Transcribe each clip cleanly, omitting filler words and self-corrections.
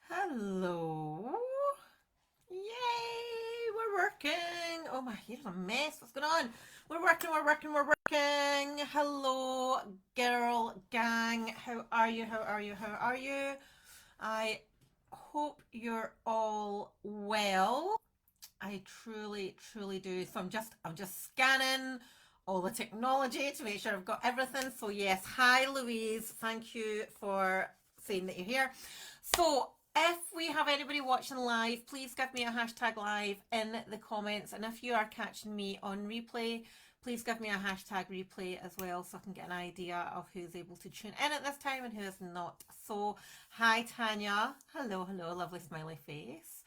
Hello. Yay, we're working. Oh, my hair's a mess. What's going on? We're working. Hello, girl gang. How are you? I hope you're all well. I truly, truly do. So I'm just scanning all the technology to make sure I've got everything. So yes, hi Louise. Thank you for saying that you're here. So if we have anybody watching live, please give me a hashtag live in the comments. And if you are catching me on replay, please give me a hashtag replay as well so I can get an idea of who's able to tune in at this time and who is not. So hi Tanya. Hello, lovely smiley face.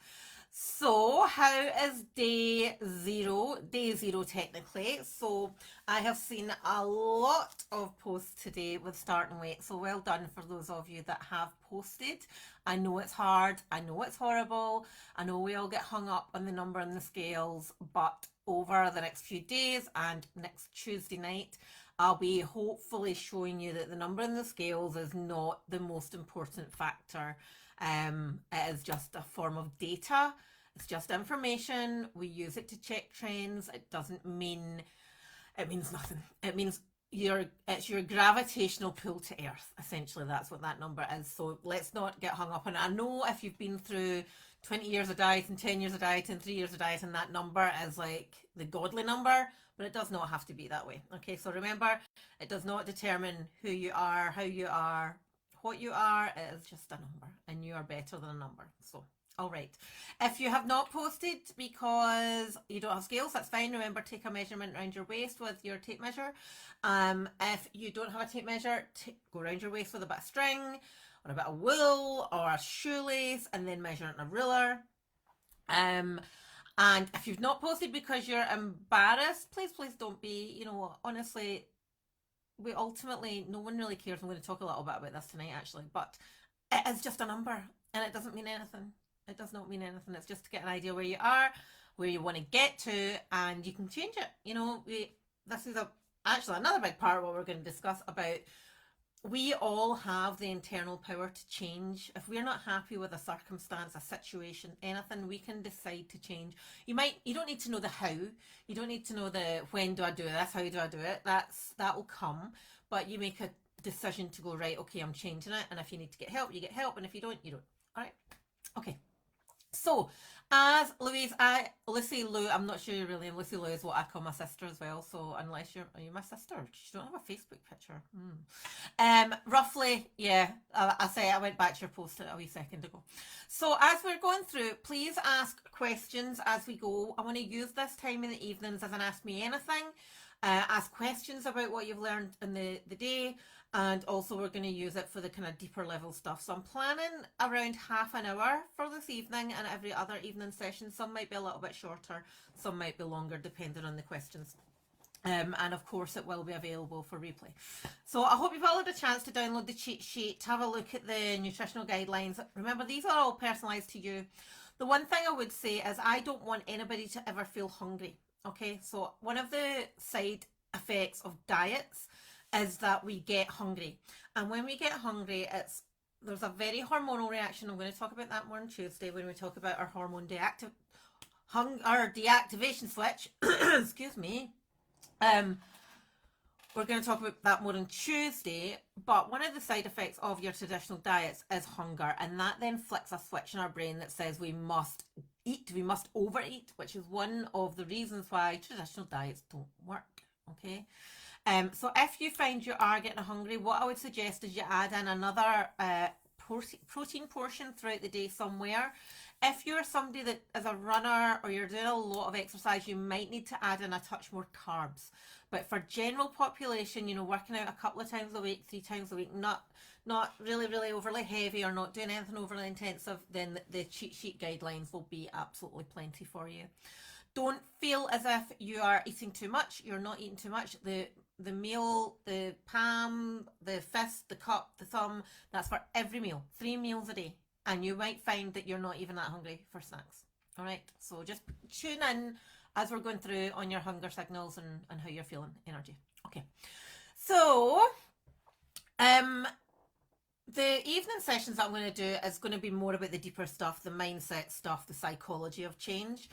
So, how is day zero? Day zero, technically. So, I have seen a lot of posts today with starting weight. So, well done for those of you that have posted. I know it's hard. I know it's horrible. I know we all get hung up on the number on the scales. But over the next few days and next Tuesday night, I'll be hopefully showing you that the number on the scales is not the most important factor. It is just a form of data. It's just information. We use it to check trends. It means nothing. It means it's your gravitational pull to Earth. Essentially, that's what that number is. So let's not get hung up on it. I know if you've been through 20 years of diet and 10 years of diet and 3 years of diet and that number is like the godly number, but it does not have to be that way. Okay, so remember, it does not determine who you are, how you are, what you are. It is just a number and you are better than a number. So all right. If you have not posted because you don't have scales, that's fine. Remember, take a measurement around your waist with your tape measure. If you don't have a tape measure, go around your waist with a bit of string or a bit of wool or a shoelace and then measure it in a ruler. And if you've not posted because you're embarrassed, please don't be. Honestly, no one really cares. I'm going to talk a little bit about this tonight, actually, but it is just a number and it doesn't mean anything. It does not mean anything. It's just to get an idea where you are, where you want to get to, and you can change it. This is actually another big part of what we're going to discuss about. We all have the internal power to change. If we're not happy with a circumstance, a situation, anything, we can decide to change. You don't need to know the how. You don't need to know the when do I do this, how do I do it. That will come. But you make a decision to go, right, okay, I'm changing it. And if you need to get help, you get help. And if you don't, you don't. All right. Okay. So, as Lucy Lou, I'm not sure you're really, Lucy Lou is what I call my sister as well. So, are you my sister? You don't have a Facebook picture. Roughly, yeah. I went back to your post a wee second ago. So, as we're going through, please ask questions as we go. I want to use this time in the evenings as an Ask Me Anything. Ask questions about what you've learned in the day, and also we're going to use it for the kind of deeper level stuff. So I'm planning around half an hour for this evening and every other evening session. Some might be a little bit shorter, some might be longer depending on the questions. And of course it will be available for replay. So I hope you've all had a chance to download the cheat sheet, have a look at the nutritional guidelines. Remember, these are all personalised to you. The one thing I would say is I don't want anybody to ever feel hungry. Okay, so one of the side effects of diets is that we get hungry. And when we get hungry, there's a very hormonal reaction. I'm going to talk about that more on Tuesday when we talk about our hormone deactivation switch. Excuse me. We're going to talk about that more on Tuesday, but one of the side effects of your traditional diets is hunger, and that then flicks a switch in our brain that says we must eat, we must overeat, which is one of the reasons why traditional diets don't work, okay? So if you find you are getting hungry, what I would suggest is you add in another protein portion throughout the day somewhere. If you're somebody that is a runner or you're doing a lot of exercise, you might need to add in a touch more carbs. But for general population, working out a couple of times a week, 3 times a week, not really, really overly heavy or not doing anything overly intensive, then the cheat sheet guidelines will be absolutely plenty for you. Don't feel as if you are eating too much. You're not eating too much. The meal, the palm, the fist, the cup, the thumb, that's for every meal. 3 meals a day. And you might find that you're not even that hungry for snacks. All right, so just tune in as we're going through on your hunger signals and how you're feeling, energy. Okay. So, um, the evening sessions that I'm going to do is going to be more about the deeper stuff, the mindset stuff, the psychology of change.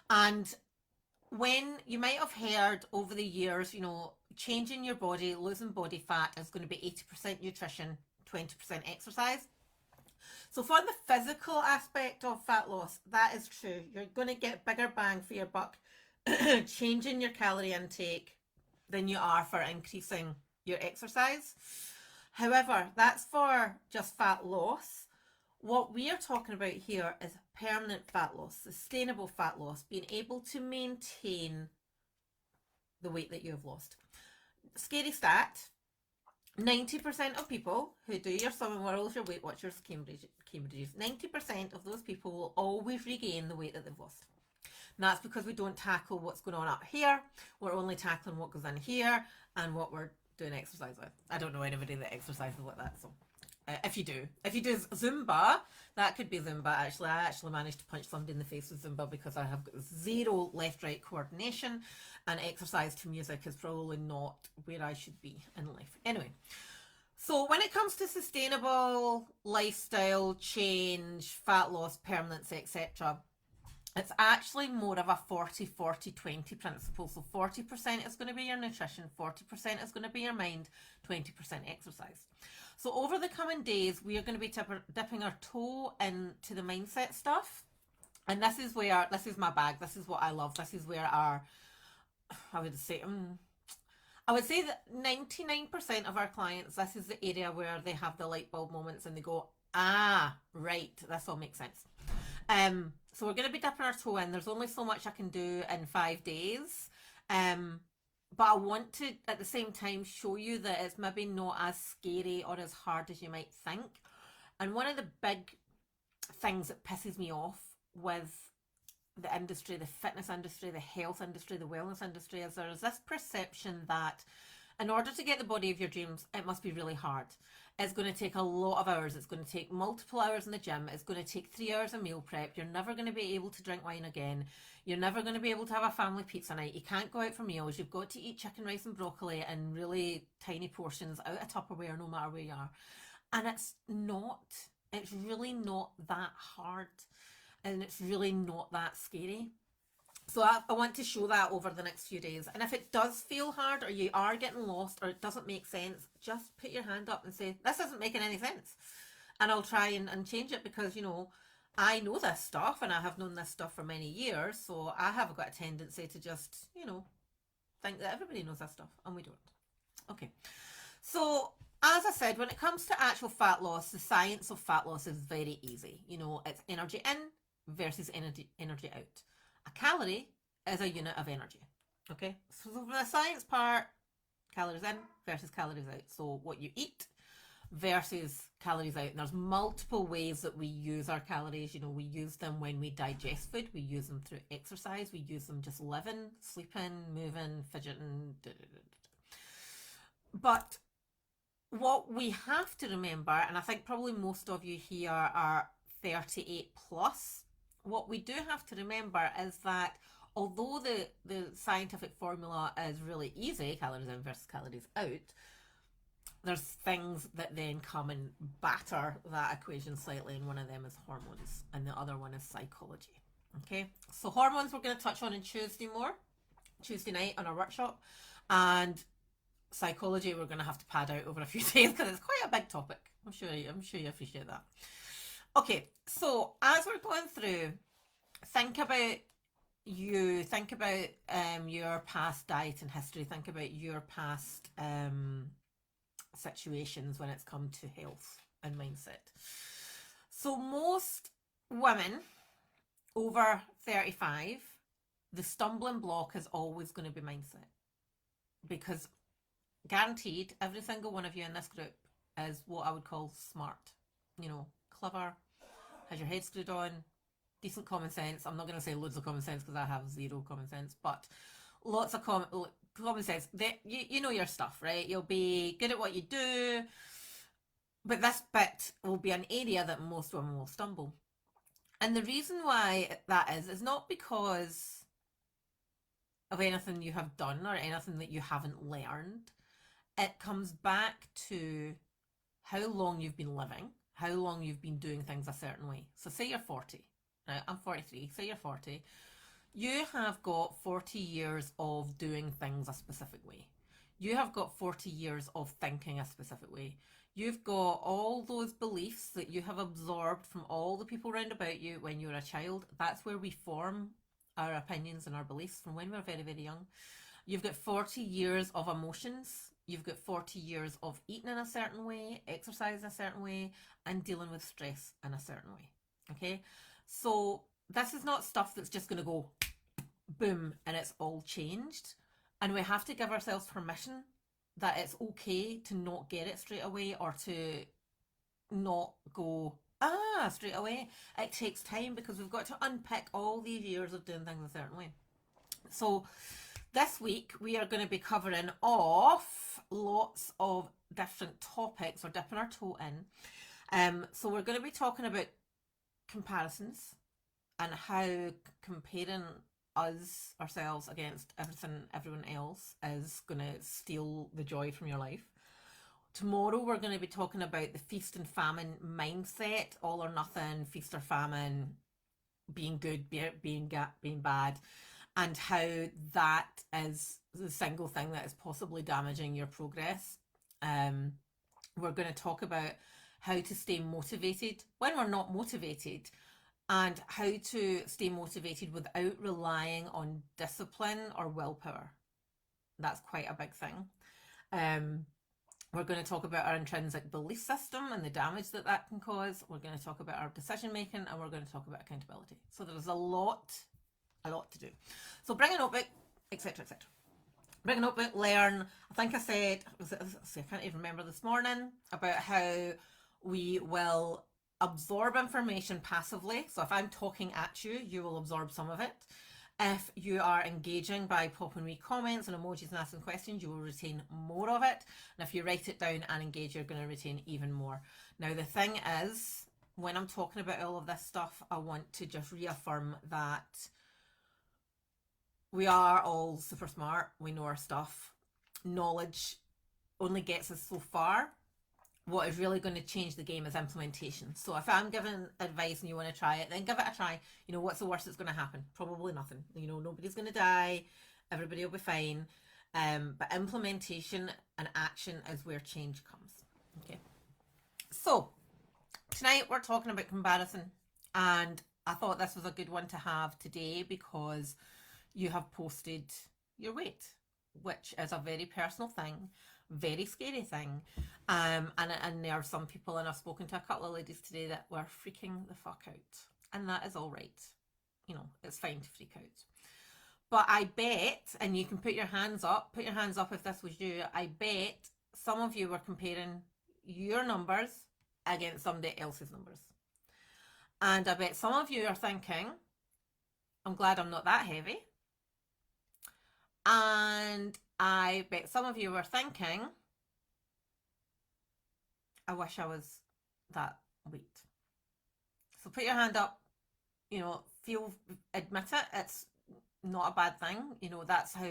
And when you might have heard over the years, changing your body, losing body fat is going to be 80% nutrition, 20% exercise. So for the physical aspect of fat loss, that is true. You're going to get bigger bang for your buck changing your calorie intake than you are for increasing your exercise. However, that's for just fat loss. What we are talking about here is permanent fat loss, sustainable fat loss, being able to maintain the weight that you have lost. Scary stat, 90% of people who do your Slimming World, your Weight Watchers, Cambridge, 90% of those people will always regain the weight that they've lost. And that's because we don't tackle what's going on up here. We're only tackling what goes in here and what we're doing exercise with. I don't know anybody that exercises like that, so if you do Zumba, that could be Zumba. Actually, I actually managed to punch somebody in the face with Zumba because I have got zero left-right coordination, and exercise to music is probably not where I should be in life. Anyway, so when it comes to sustainable lifestyle change, fat loss, permanence, etc., it's actually more of a 40-40-20 principle. So 40% is going to be your nutrition, 40% is going to be your mind, 20% exercise. So over the coming days, we are going to be dipping our toe into the mindset stuff. And this is my bag. This is what I love. This is where I would say that 99% of our clients, this is the area where they have the light bulb moments and they go, right, this all makes sense. So we're going to be dipping our toe in. There's only so much I can do in 5 days. But I want to, at the same time, show you that it's maybe not as scary or as hard as you might think. And one of the big things that pisses me off with the industry, the fitness industry, the health industry, the wellness industry, is there is this perception that in order to get the body of your dreams, it must be really hard. It's going to take a lot of hours. It's going to take multiple hours in the gym. It's going to take 3 hours of meal prep. You're never going to be able to drink wine again. You're never going to be able to have a family pizza night. You can't go out for meals. You've got to eat chicken, rice and broccoli in really tiny portions out of Tupperware no matter where you are. And it's really not that hard. And it's really not that scary. So I want to show that over the next few days. And if it does feel hard or you are getting lost or it doesn't make sense, just put your hand up and say, this isn't making any sense. And I'll try and change it because, I know this stuff and I have known this stuff for many years. So I have got a tendency to just, think that everybody knows this stuff and we don't. Okay. So as I said, when it comes to actual fat loss, the science of fat loss is very easy. It's energy in versus energy out. A calorie is a unit of energy. Okay, so for the science part, calories in versus calories out. So what you eat versus calories out. And there's multiple ways that we use our calories. We use them when we digest food. We use them through exercise. We use them just living, sleeping, moving, fidgeting. But what we have to remember, and I think probably most of you here are 38 plus, what we do have to remember is that although the scientific formula is really easy, calories in versus calories out, there's things that then come and batter that equation slightly, and one of them is hormones and the other one is psychology. Okay, so hormones we're going to touch on Tuesday night on our workshop, and psychology we're going to have to pad out over a few days because it's quite a big topic. I'm sure you appreciate that. Okay, so as we're going through, think about your past diet and history. Think about your past situations when it's come to health and mindset. So most women over 35, the stumbling block is always going to be mindset, because guaranteed every single one of you in this group is what I would call smart, clever, has your head screwed on, decent common sense. I'm not going to say loads of common sense because I have zero common sense, but lots of common sense. You know your stuff, right? You'll be good at what you do, but this bit will be an area that most women will stumble. And the reason why that is not because of anything you have done or anything that you haven't learned. It comes back to how long you've been living, how long you've been doing things a certain way. So say you're 40, right? I'm 43, say you're 40. You have got 40 years of doing things a specific way. You have got 40 years of thinking a specific way. You've got all those beliefs that you have absorbed from all the people around about you when you were a child. That's where we form our opinions and our beliefs from when we're very, very young. You've got 40 years of emotions. You've got 40 years of eating in a certain way, exercise in a certain way, and dealing with stress in a certain way. Okay? So this is not stuff that's just going to go boom and it's all changed. And we have to give ourselves permission that it's okay to not get it straight away or to not go straight away. It takes time because we've got to unpick all these years of doing things a certain way. So this week we are going to be covering off lots of different topics or dipping our toe in. So we're going to be talking about comparisons and how comparing ourselves against everyone else is going to steal the joy from your life. Tomorrow we're going to be talking about the feast and famine mindset, all or nothing, feast or famine, being good, being bad, and how that is the single thing that is possibly damaging your progress. We're going to talk about how to stay motivated when we're not motivated, and how to stay motivated without relying on discipline or willpower. That's quite a big thing. We're going to talk about our intrinsic belief system and the damage that can cause. We're going to talk about our decision making, and we're going to talk about accountability. So there's a lot to do. So bring a notebook, etc., etc. Bring a notebook, learn. I think I said, I can't even remember this morning, about how we will absorb information passively. So if I'm talking at you, you will absorb some of it. If you are engaging by popping me comments and emojis and asking questions, you will retain more of it. And if you write it down and engage, you're going to retain even more. Now, the thing is, when I'm talking about all of this stuff, I want to just reaffirm that we are all super smart. We know our stuff. Knowledge only gets us so far. What is really going to change the game is implementation. So if I'm giving advice and you want to try it, then give it a try. You know, what's the worst that's going to happen? Probably nothing. You know, nobody's going to die. Everybody will be fine. But implementation and action is where change comes. Okay. So tonight we're talking about comparison, and I thought this was a good one to have today because you have posted your weight, which is a very personal thing, very scary thing. And there are some people, and I've spoken to a couple of ladies today that were freaking the fuck out. And that is all right. You know, it's fine to freak out. But I bet, and you can put your hands up if this was you, I bet some of you were comparing your numbers against somebody else's numbers. And I bet some of you are thinking, I'm glad I'm not that heavy. And I bet some of you were thinking, I wish I was that weight. So put your hand up, you know, admit it. It's not a bad thing. You know, that's how,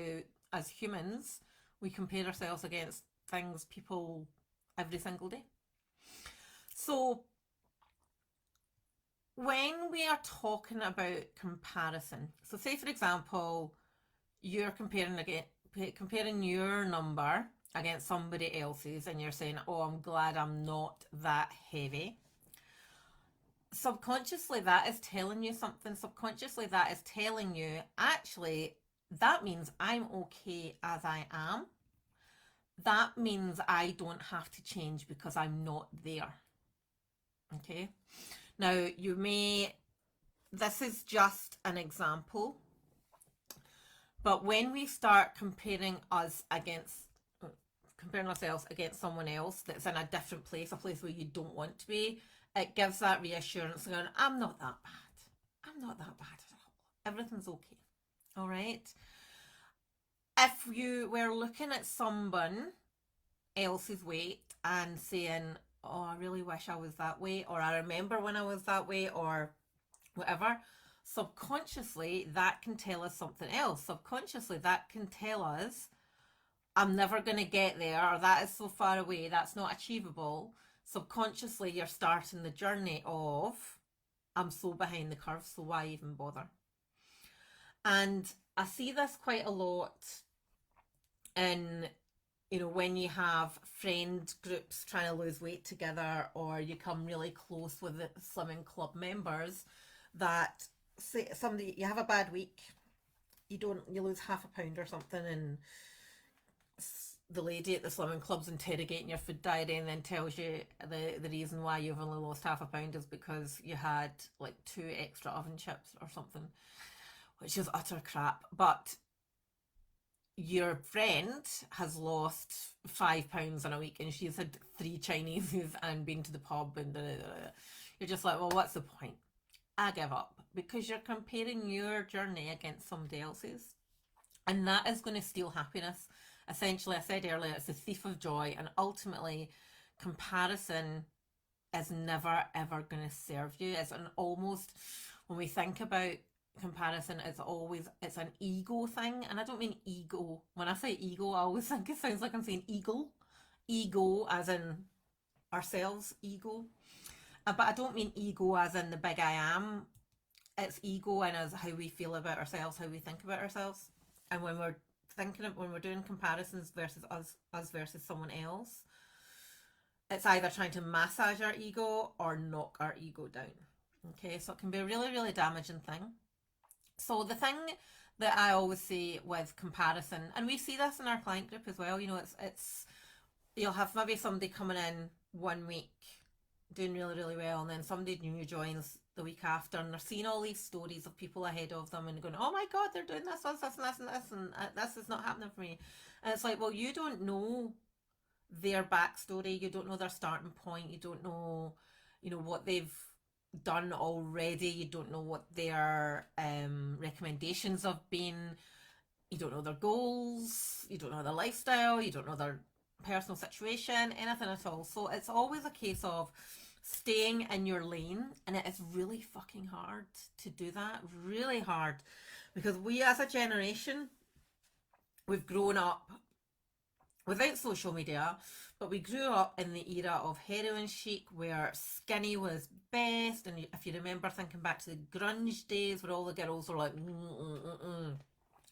as humans, we compare ourselves against things, people, every single day. So when we are talking about comparison, so say for example, you're comparing your number against somebody else's, and you're saying, oh, I'm glad I'm not that heavy. Subconsciously, that is telling you something. Subconsciously, that is telling you, actually, that means I'm okay as I am. That means I don't have to change because I'm not there. Okay. Now, this is just an example, but when we start comparing ourselves against someone else that's in a different place, a place where you don't want to be, it gives that reassurance going, I'm not that bad. I'm not that bad at all. Everything's okay. All right. If you were looking at someone else's weight and saying, oh, I really wish I was that way, or I remember when I was that way, or whatever, subconsciously that can tell us something else. Subconsciously that can tell us, I'm never going to get there, or that is so far away, that's not achievable. Subconsciously, you're starting the journey of, I'm so behind the curve, so why even bother? And I see this quite a lot in, when you have friend groups trying to lose weight together, or you come really close with the Slimming Club members, that say somebody, you have a bad week, you lose half a pound or something, and the lady at the Slimming Club's interrogating your food diary and then tells you the reason why you've only lost half a pound is because you had like 2 extra oven chips or something, which is utter crap. But your friend has lost £5 in a week and she's had 3 Chineses and been to the pub and you're just like, well, what's the point? I give up, because you're comparing your journey against somebody else's, and that is going to steal happiness. Essentially, I said earlier, it's the thief of joy, and ultimately, comparison is never ever going to serve you. It's an almost, when we think about comparison, it's an ego thing, and I don't mean ego. When I say ego, I always think it sounds like I'm saying eagle, ego as in ourselves, ego. But I don't mean ego as in the big I am. It's ego in as how we feel about ourselves, how we think about ourselves, and when we're doing comparisons versus us versus someone else, it's either trying to massage our ego or knock our ego down. Okay, so it can be a really, really damaging thing. So the thing that I always say with comparison, and we see this in our client group as well, it's you'll have maybe somebody coming in one week doing really, really well, and then somebody new joins the week after, and they're seeing all these stories of people ahead of them and going, oh my god, they're doing this, and this is not happening for me. And it's like, well, you don't know their backstory, you don't know their starting point, you don't know, what they've done already, you don't know what their recommendations have been, you don't know their goals, you don't know their lifestyle, you don't know their personal situation, anything at all. So it's always a case of staying in your lane, and it is really fucking hard to do that, really hard, because we as a generation, we've grown up without social media, but we grew up in the era of heroin chic, where skinny was best. And if you remember thinking back to the grunge days, where all the girls were like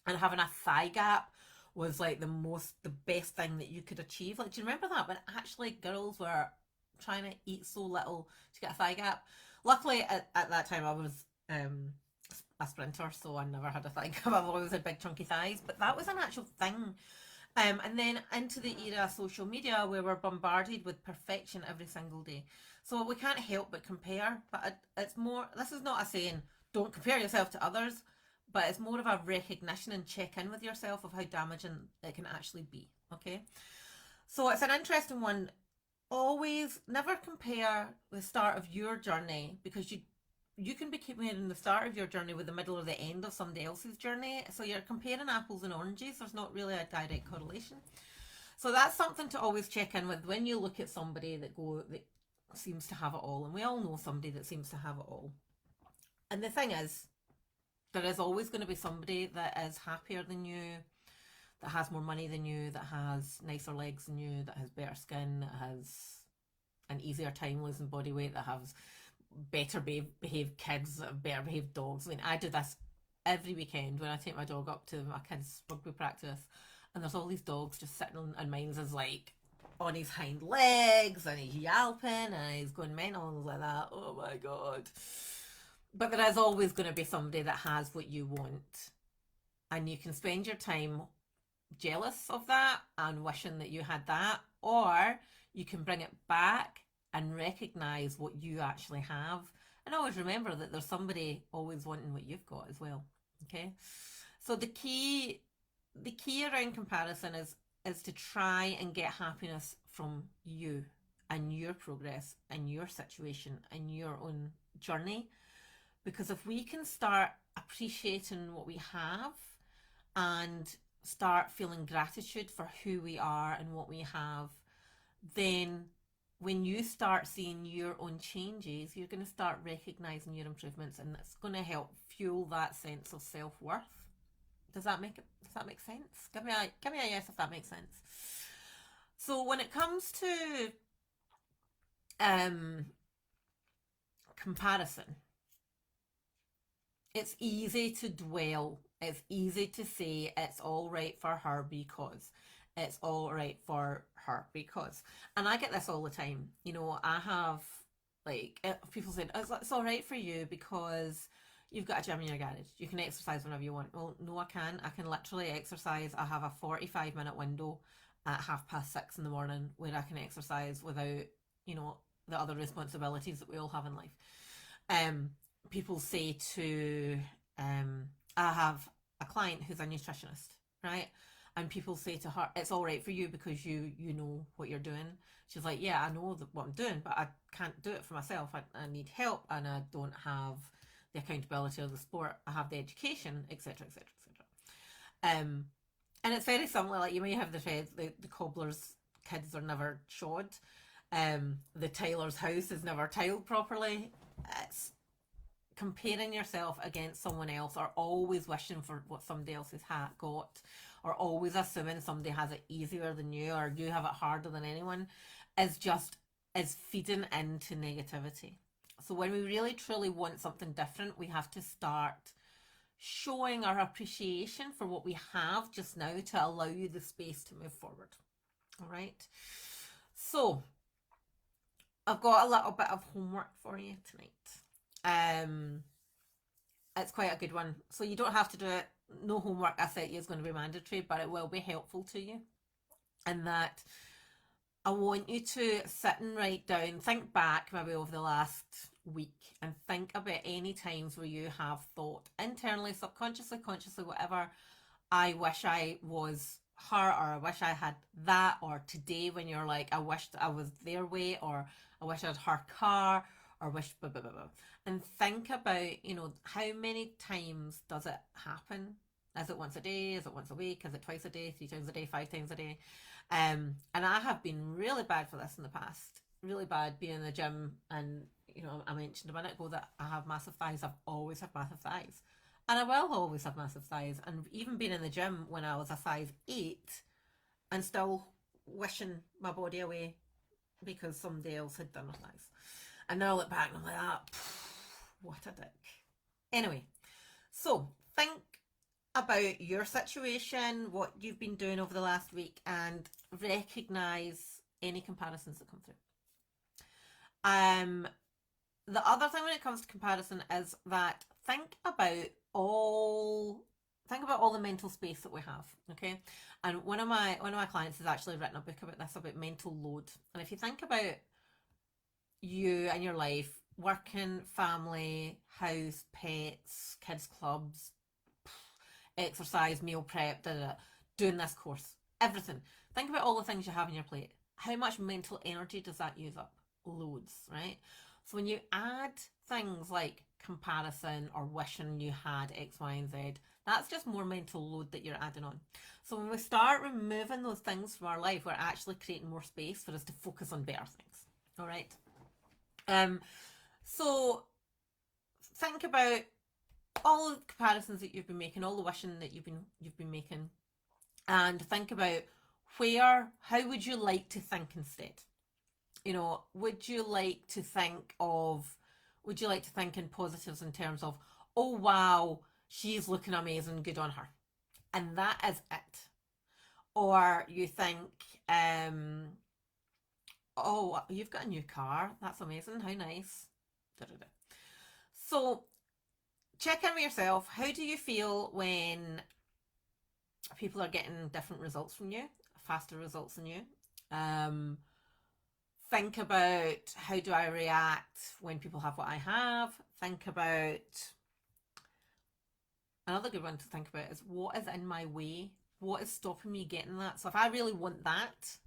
and having a thigh gap was like the best thing that you could achieve. Like, do you remember that, when actually girls were trying to eat so little to get a thigh gap? Luckily at that time I was a sprinter, so I never had a thigh gap. I've always had big chunky thighs, but that was an actual thing. And then into the era of social media, where we're bombarded with perfection every single day. So we can't help but compare. But it's more, this is not a saying, don't compare yourself to others, but it's more of a recognition and check in with yourself of how damaging it can actually be. Okay. So it's an interesting one. Always never compare the start of your journey, because you can be comparing the start of your journey with the middle or the end of somebody else's journey. So you're comparing apples and oranges. There's not really a direct correlation. So that's something to always check in with when you look at somebody that seems to have it all. And we all know somebody that seems to have it all. And the thing is, there is always going to be somebody that is happier than you, that has more money than you, that has nicer legs than you, that has better skin, that has an easier time losing body weight, that has better behaved kids, better behaved dogs. I mean, I do this every weekend when I take my dog up to my kids' rugby practice, and there's all these dogs just sitting on, and mine's is like on his hind legs, and he's yelping, and he's going mental, and like that. Oh my god. But there is always going to be somebody that has what you want, and you can spend your time jealous of that and wishing that you had that, or you can bring it back and recognize what you actually have, and always remember that there's somebody always wanting what you've got as well. Okay, so the key around comparison is to try and get happiness from you and your progress and your situation and your own journey, because if we can start appreciating what we have and start feeling gratitude for who we are and what we have, then when you start seeing your own changes, you're going to start recognizing your improvements, and that's going to help fuel that sense of self-worth. Does that make sense? Give me a yes if that makes sense. So when it comes to um comparison, it's easy to dwell. It's easy to say it's all right for her because it's all right for her because. And I get this all the time. I have like people saying it's all right for you because you've got a gym in your garage. You can exercise whenever you want. Well, no, I can. I can literally exercise. I have a 45-minute window at 6:30 in the morning where I can exercise without, you know, the other responsibilities that we all have in life. Um, People say to, I have a client who's a nutritionist, right? And people say to her, "It's all right for you because you know what you're doing." She's like, "Yeah, I know what I'm doing, but I can't do it for myself. I need help, and I don't have the accountability of the sport. I have the education, etc., etc., etc." And it's very similar. Like you may have the phrase, the cobbler's kids are never shod. The tailor's house is never tiled properly. It's comparing yourself against someone else, or always wishing for what somebody else has got, or always assuming somebody has it easier than you or you have it harder than anyone, is feeding into negativity. So when we really truly want something different, we have to start showing our appreciation for what we have just now to allow you the space to move forward. All right. So I've got a little bit of homework for you tonight. It's quite a good one. So you don't have to do it. No homework I set you is going to be mandatory, but it will be helpful to you. And that I want you to sit and write down, think back maybe over the last week and think about any times where you have thought internally, subconsciously, consciously, whatever, I wish I was her, or I wish I had that, or today when you're like, I wished I was their way, or I wish I had her car, or wish blah, blah, blah, blah. And think about, how many times does it happen? Is it once a day? Is it once a week? Is it twice a day? 3 times a day? 5 times a day? And I have been really bad for this in the past. Really bad being in the gym. And, I mentioned a minute ago that I have massive thighs. I've always had massive thighs. And I will always have massive thighs. And even being in the gym when I was a size 8 and still wishing my body away because somebody else had done it nice. And now I look back and I'm like, what a dick. Anyway, so think about your situation, what you've been doing over the last week, and recognize any comparisons that come through. The other thing when it comes to comparison is that think about all the mental space that we have, okay? And one of my clients has actually written a book about this, about mental load. And if you think about you and your life, working, family, house, pets, kids clubs, exercise, meal prep, doing this course, everything. Think about all the things you have on your plate. How much mental energy does that use up? Loads, right? So when you add things like comparison or wishing you had X, Y, and Z, that's just more mental load that you're adding on. So when we start removing those things from our life, we're actually creating more space for us to focus on better things. All right. So think about all the comparisons that you've been making, all the wishing that you've been making, and think about how would you like to think instead? Would you like to think in positives in terms of, oh wow, she's looking amazing, good on her, and that is it? Or you think, oh, you've got a new car, that's amazing, how nice. Da-da-da. So check in with yourself. How do you feel when people are getting different results from you, faster results than you? Think about, how do I react when people have what I have? Think about, another good one to think about is, what is in my way? What is stopping me getting that? So if I really want that,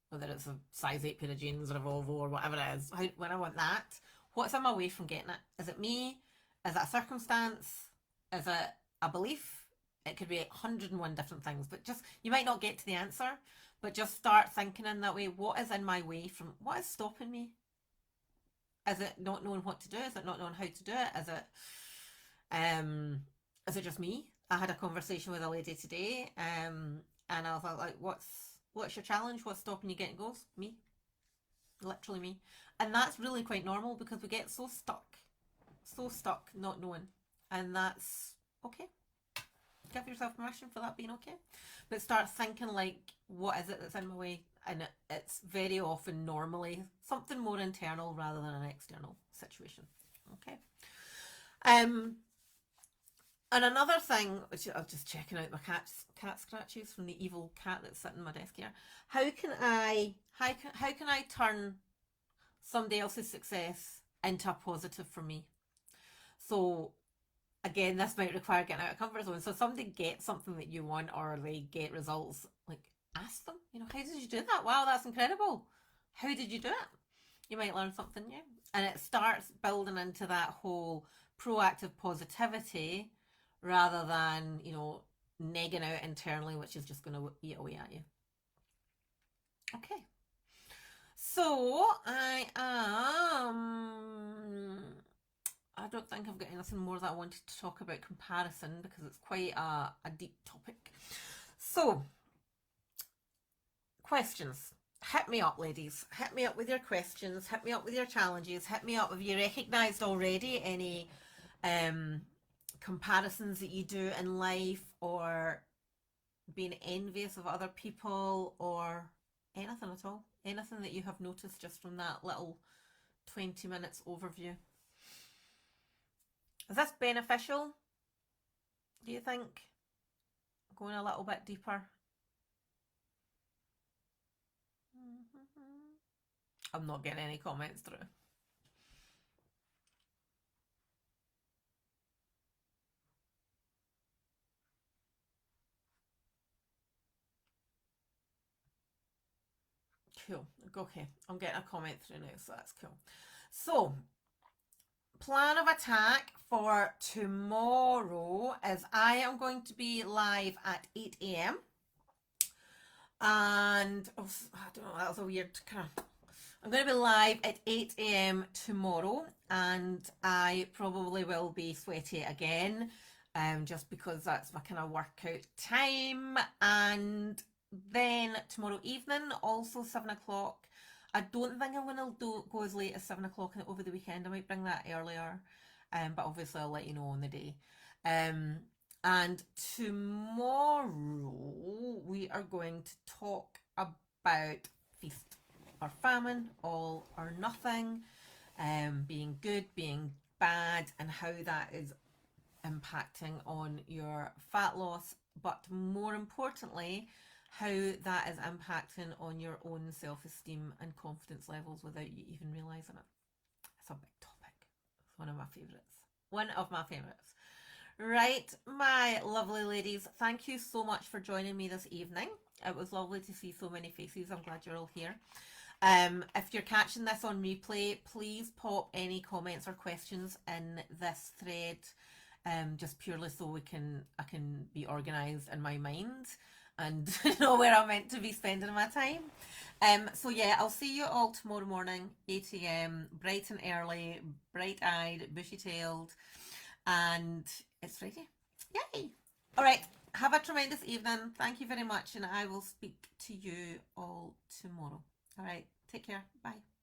whether it's a size 8 pair of jeans or a Volvo or whatever it is, when I want that, what's in my way from getting it? Is it me? Is it a circumstance? Is it a belief? It could be 101 different things, but you might not get to the answer, but just start thinking in that way. What is in my way from, what is stopping me? Is it not knowing what to do? Is it not knowing how to do it? Is it Is it just me? I had a conversation with a lady today, and I was like, what's your challenge? What's stopping you getting goals? Me, literally me. And that's really quite normal because we get so stuck not knowing, and that's okay. Give yourself permission for that being okay, but start thinking like, what is it that's in my way? And it's very often normally something more internal rather than an external situation. Okay. Um, and another thing, which I'm just checking out my cat scratches from the evil cat that's sitting on my desk here. How can I turn somebody else's success into a positive for me? So again, this might require getting out of comfort zone. So if somebody gets something that you want or they get results, like ask them, how did you do that? Wow, that's incredible. How did you do it? You might learn something new. And it starts building into that whole proactive positivity rather than, negging out internally, which is just going to eat away at you. Okay. So I don't think I've got anything more that I wanted to talk about comparison because it's quite a deep topic. So, questions. Hit me up, ladies. Hit me up with your questions. Hit me up with your challenges. Hit me up if you recognised already any comparisons that you do in life, or being envious of other people, or anything at all. Anything that you have noticed just from that little 20 minutes overview. Is this beneficial, do you think? Going a little bit deeper? I'm not getting any comments through. Cool. Okay, I'm getting a comment through now, so that's cool. So, plan of attack for tomorrow is I am going to be live at 8 a.m. And I don't know, that was a weird kind of. I'm going to be live at 8 a.m. tomorrow, and I probably will be sweaty again, just because that's my kind of workout time. And then tomorrow evening, also 7 o'clock. I don't think I'm going to go as late as 7 o'clock over the weekend. I might bring that earlier, but obviously I'll let you know on the day. And tomorrow we are going to talk about feast or famine, all or nothing, being good, being bad, and how that is impacting on your fat loss, but more importantly, how that is impacting on your own self-esteem and confidence levels without you even realizing it. It's a big topic. It's one of my favorites. One of my favorites. Right, my lovely ladies, thank you so much for joining me this evening. It was lovely to see so many faces. I'm glad you're all here. If you're catching this on replay, please pop any comments or questions in this thread, just purely so I can be organised in my mind and know where I'm meant to be spending my time. So yeah, I'll see you all tomorrow morning, 8 a.m, bright and early, bright-eyed, bushy-tailed, and it's Friday. Yay! All right, have a tremendous evening. Thank you very much, and I will speak to you all tomorrow. All right, take care. Bye.